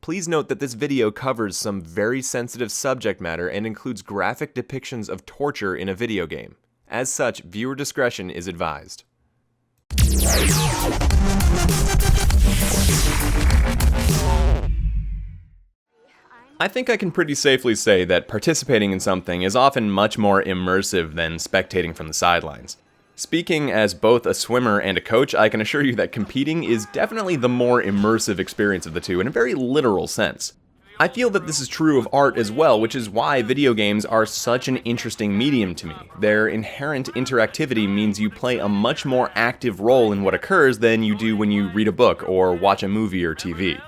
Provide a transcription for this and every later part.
Please note that this video covers some very sensitive subject matter and includes graphic depictions of torture in a video game. As such, viewer discretion is advised. I think I can pretty safely say that participating in something is often much more immersive than spectating from the sidelines. Speaking as both a swimmer and a coach, I can assure you that competing is definitely the more immersive experience of the two in a very literal sense. I feel that this is true of art as well, which is why video games are such an interesting medium to me. Their inherent interactivity means you play a much more active role in what occurs than you do when you read a book or watch a movie or TV.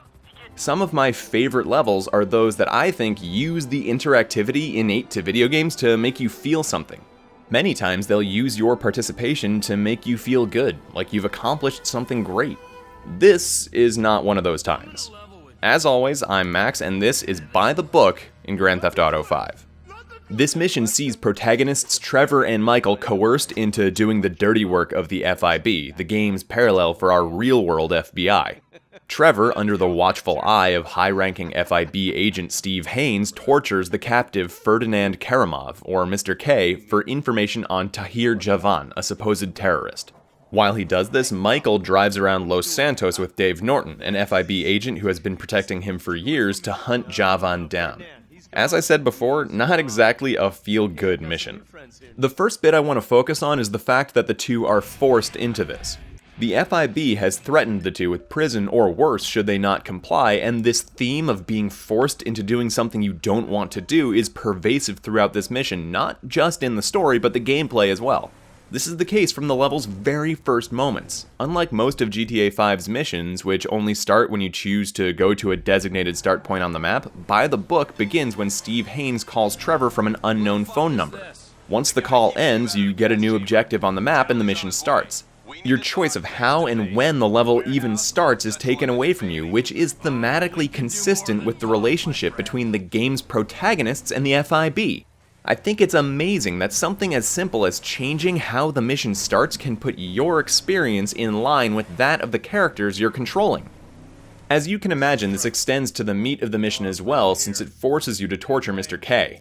Some of my favorite levels are those that I think use the interactivity innate to video games to make you feel something. Many times they'll use your participation to make you feel good, like you've accomplished something great. This is not one of those times. As always, I'm Max, and this is By the Book in Grand Theft Auto V. This mission sees protagonists Trevor and Michael coerced into doing the dirty work of the FIB, the game's parallel for our real-world FBI. Trevor, under the watchful eye of high-ranking FIB agent Steve Haynes, tortures the captive Ferdinand Karamov, or Mr. K, for information on Tahir Javan, a supposed terrorist. While he does this, Michael drives around Los Santos with Dave Norton, an FIB agent who has been protecting him for years, to hunt Javan down. As I said before, not exactly a feel-good mission. The first bit I want to focus on is the fact that the two are forced into this. The FIB has threatened the two with prison or worse should they not comply, and this theme of being forced into doing something you don't want to do is pervasive throughout this mission, not just in the story, but the gameplay as well. This is the case from the level's very first moments. Unlike most of GTA V's missions, which only start when you choose to go to a designated start point on the map, By the Book begins when Steve Haynes calls Trevor from an unknown phone number. Once the call ends, you get a new objective on the map and the mission starts. Your choice of how and when the level even starts is taken away from you, which is thematically consistent with the relationship between the game's protagonists and the FIB. I think it's amazing that something as simple as changing how the mission starts can put your experience in line with that of the characters you're controlling. As you can imagine, this extends to the meat of the mission as well, since it forces you to torture Mr. K.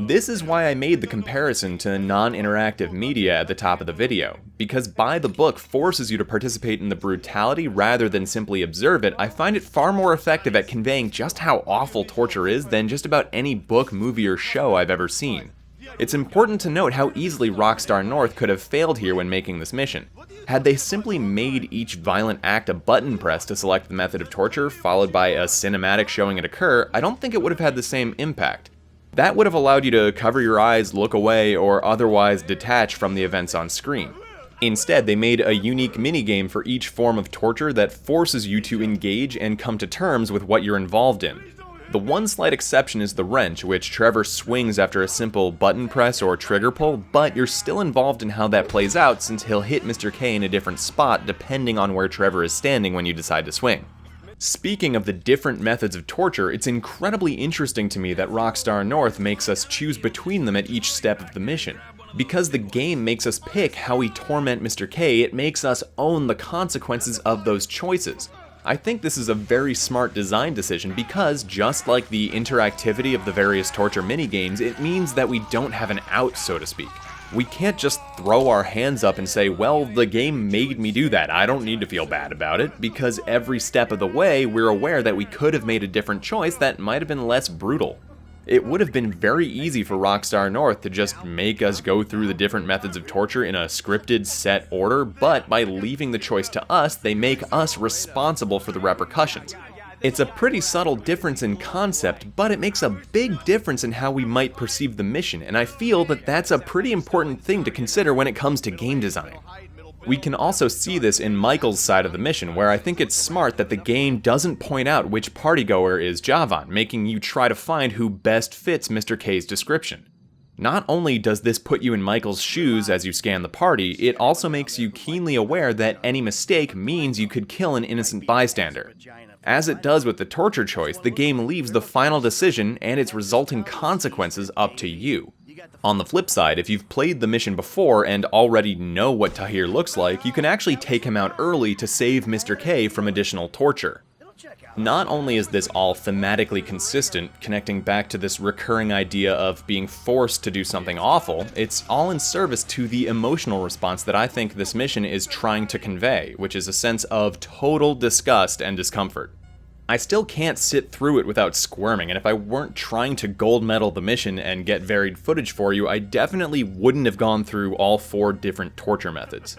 This is why I made the comparison to non-interactive media at the top of the video. Because By the Book forces you to participate in the brutality rather than simply observe it, I find it far more effective at conveying just how awful torture is than just about any book, movie, or show I've ever seen. It's important to note how easily Rockstar North could have failed here when making this mission. Had they simply made each violent act a button press to select the method of torture, followed by a cinematic showing it occur, I don't think it would have had the same impact. That would have allowed you to cover your eyes, look away, or otherwise detach from the events on screen. Instead, they made a unique minigame for each form of torture that forces you to engage and come to terms with what you're involved in. The one slight exception is the wrench, which Trevor swings after a simple button press or trigger pull, but you're still involved in how that plays out since he'll hit Mr. K in a different spot depending on where Trevor is standing when you decide to swing. Speaking of the different methods of torture, it's incredibly interesting to me that Rockstar North makes us choose between them at each step of the mission. Because the game makes us pick how we torment Mr. K, it makes us own the consequences of those choices. I think this is a very smart design decision because, just like the interactivity of the various torture minigames, it means that we don't have an out, so to speak. We can't just throw our hands up and say, well, the game made me do that, I don't need to feel bad about it, because every step of the way, we're aware that we could have made a different choice that might have been less brutal. It would have been very easy for Rockstar North to just make us go through the different methods of torture in a scripted, set order, but by leaving the choice to us, they make us responsible for the repercussions. It's a pretty subtle difference in concept, but it makes a big difference in how we might perceive the mission, and I feel that that's a pretty important thing to consider when it comes to game design. We can also see this in Michael's side of the mission, where I think it's smart that the game doesn't point out which partygoer is Javan, making you try to find who best fits Mr. K's description. Not only does this put you in Michael's shoes as you scan the party, it also makes you keenly aware that any mistake means you could kill an innocent bystander. As it does with the torture choice, the game leaves the final decision and its resulting consequences up to you. On the flip side, if you've played the mission before and already know what Tahir looks like, you can actually take him out early to save Mr. K from additional torture. Not only is this all thematically consistent, connecting back to this recurring idea of being forced to do something awful, it's all in service to the emotional response that I think this mission is trying to convey, which is a sense of total disgust and discomfort. I still can't sit through it without squirming, and if I weren't trying to gold medal the mission and get varied footage for you, I definitely wouldn't have gone through all 4 different torture methods.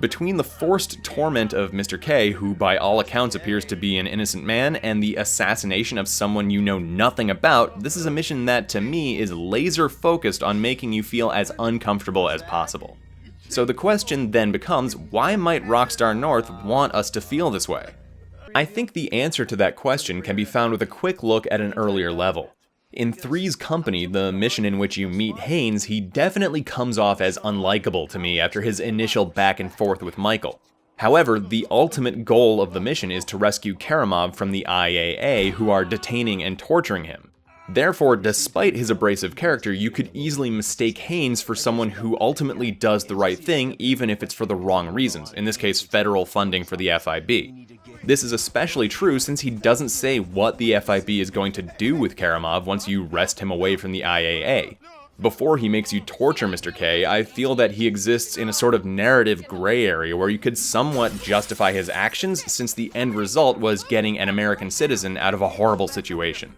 Between the forced torment of Mr. K, who by all accounts appears to be an innocent man, and the assassination of someone you know nothing about, this is a mission that, to me, is laser focused on making you feel as uncomfortable as possible. So the question then becomes, why might Rockstar North want us to feel this way? I think the answer to that question can be found with a quick look at an earlier level. In Three's Company, the mission in which you meet Haynes, he definitely comes off as unlikable to me after his initial back and forth with Michael. However, the ultimate goal of the mission is to rescue Karamov from the IAA, who are detaining and torturing him. Therefore, despite his abrasive character, you could easily mistake Haynes for someone who ultimately does the right thing, even if it's for the wrong reasons, in this case federal funding for the FIB. This is especially true since he doesn't say what the FIB is going to do with Karamov once you wrest him away from the IAA. Before he makes you torture Mr. K, I feel that he exists in a sort of narrative gray area where you could somewhat justify his actions since the end result was getting an American citizen out of a horrible situation.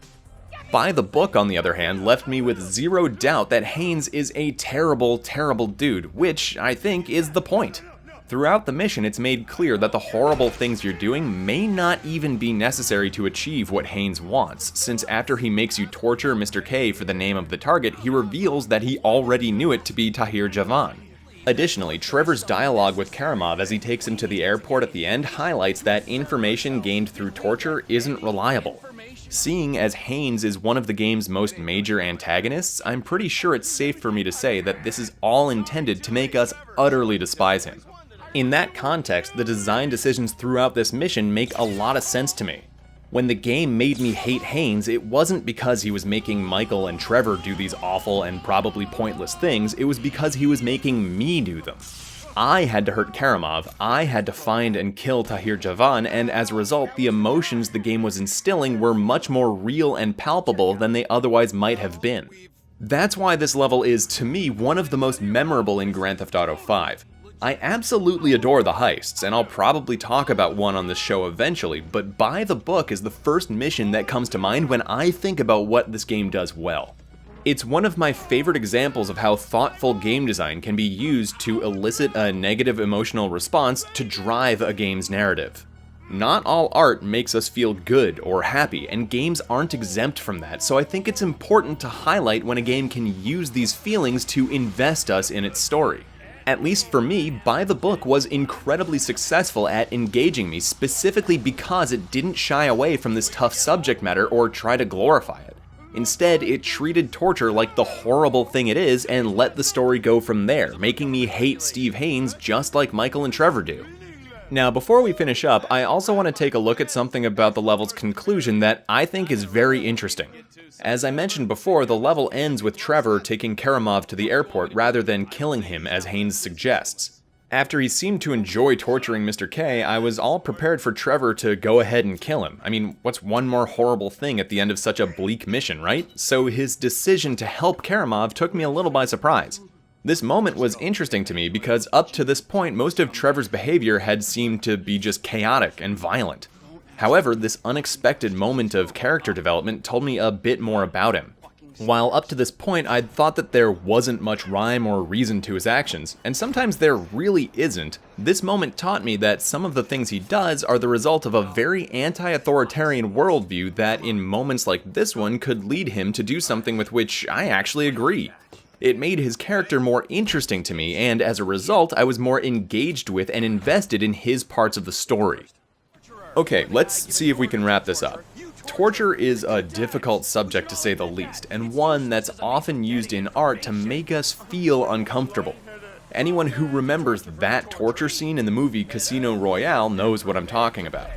By the Book, on the other hand, left me with zero doubt that Haynes is a terrible, terrible dude, which I think is the point. Throughout the mission, it's made clear that the horrible things you're doing may not even be necessary to achieve what Haynes wants, since after he makes you torture Mr. K for the name of the target, he reveals that he already knew it to be Tahir Javan. Additionally, Trevor's dialogue with Karamov as he takes him to the airport at the end highlights that information gained through torture isn't reliable. Seeing as Haynes is one of the game's most major antagonists, I'm pretty sure it's safe for me to say that this is all intended to make us utterly despise him. In that context, the design decisions throughout this mission make a lot of sense to me. When the game made me hate Haynes, it wasn't because he was making Michael and Trevor do these awful and probably pointless things, it was because he was making me do them. I had to hurt Karamov, I had to find and kill Tahir Javan, and as a result, the emotions the game was instilling were much more real and palpable than they otherwise might have been. That's why this level is, to me, one of the most memorable in Grand Theft Auto V. I absolutely adore the heists, and I'll probably talk about one on this show eventually, but By the Book is the first mission that comes to mind when I think about what this game does well. It's one of my favorite examples of how thoughtful game design can be used to elicit a negative emotional response to drive a game's narrative. Not all art makes us feel good or happy, and games aren't exempt from that, so I think it's important to highlight when a game can use these feelings to invest us in its story. At least for me, By the Book was incredibly successful at engaging me specifically because it didn't shy away from this tough subject matter or try to glorify it. Instead, it treated torture like the horrible thing it is and let the story go from there, making me hate Steve Haynes just like Michael and Trevor do. Now, before we finish up, I also want to take a look at something about the level's conclusion that I think is very interesting. As I mentioned before, the level ends with Trevor taking Karamov to the airport rather than killing him as Haynes suggests. After he seemed to enjoy torturing Mr. K, I was all prepared for Trevor to go ahead and kill him. I mean, what's one more horrible thing at the end of such a bleak mission, right? So his decision to help Karamov took me a little by surprise. This moment was interesting to me because up to this point, most of Trevor's behavior had seemed to be just chaotic and violent. However, this unexpected moment of character development told me a bit more about him. While up to this point, I'd thought that there wasn't much rhyme or reason to his actions, and sometimes there really isn't, this moment taught me that some of the things he does are the result of a very anti-authoritarian worldview that in moments like this one could lead him to do something with which I actually agree. It made his character more interesting to me, and as a result, I was more engaged with and invested in his parts of the story. Okay, let's see if we can wrap this up. Torture is a difficult subject to say the least, and one that's often used in art to make us feel uncomfortable. Anyone who remembers that torture scene in the movie Casino Royale knows what I'm talking about.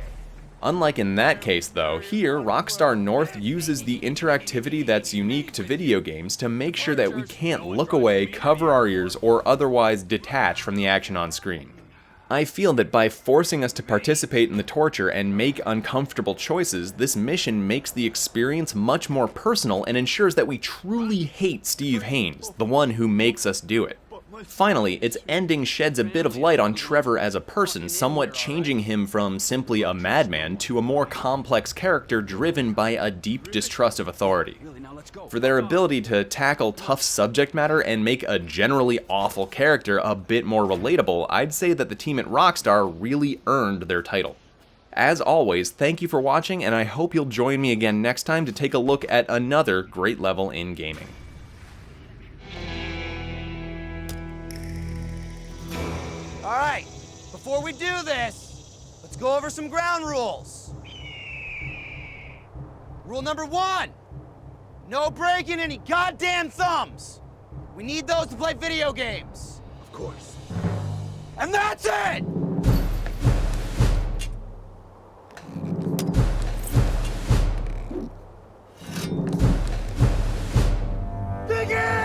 Unlike in that case though, here Rockstar North uses the interactivity that's unique to video games to make sure that we can't look away, cover our ears, or otherwise detach from the action on screen. I feel that by forcing us to participate in the torture and make uncomfortable choices, this mission makes the experience much more personal and ensures that we truly hate Steve Haynes, the one who makes us do it. Finally, its ending sheds a bit of light on Trevor as a person, somewhat changing him from simply a madman to a more complex character driven by a deep distrust of authority. For their ability to tackle tough subject matter and make a generally awful character a bit more relatable, I'd say that the team at Rockstar really earned their title. As always, thank you for watching, and I hope you'll join me again next time to take a look at another great level in gaming. Alright, before we do this, let's go over some ground rules. Rule number 1, no breaking any goddamn thumbs. We need those to play video games. Of course. And that's it! Begin!